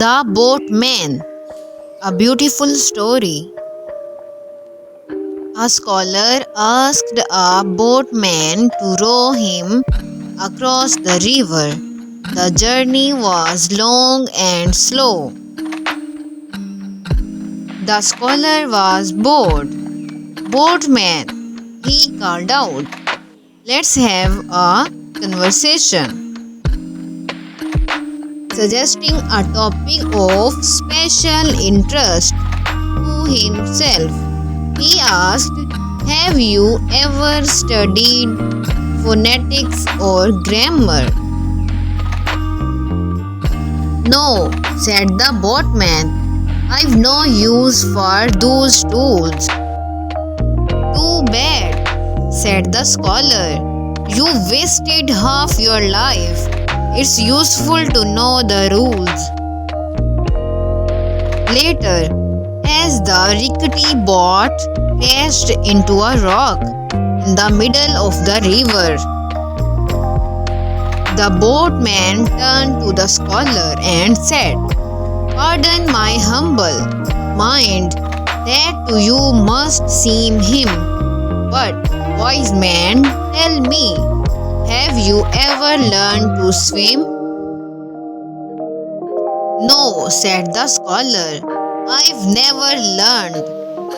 The Boatman, a beautiful story. A scholar asked a boatman to row him across the river. The journey was long and slow. The scholar was bored. Boatman, he called out, let's have a conversation. Suggesting a topic of special interest to himself, he asked, have you ever studied phonetics or grammar? No, said the boatman. I've no use for those tools. Too bad, said the scholar. You wasted half your life. It's useful to know the rules. Later, as the rickety boat crashed into a rock in the middle of the river, the boatman turned to the scholar and said, pardon my humble mind, that to you must seem him. But, wise man, tell me, have you ever learned to swim? No, said the scholar. I've never learned.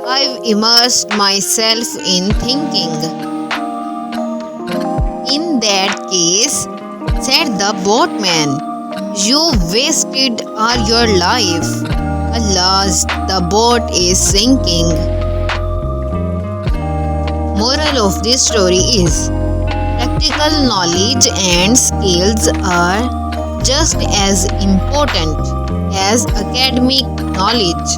I've immersed myself in thinking. In that case, said the boatman, you wasted all your life. Alas, the boat is sinking. Moral of this story is, practical knowledge and skills are just as important as academic knowledge.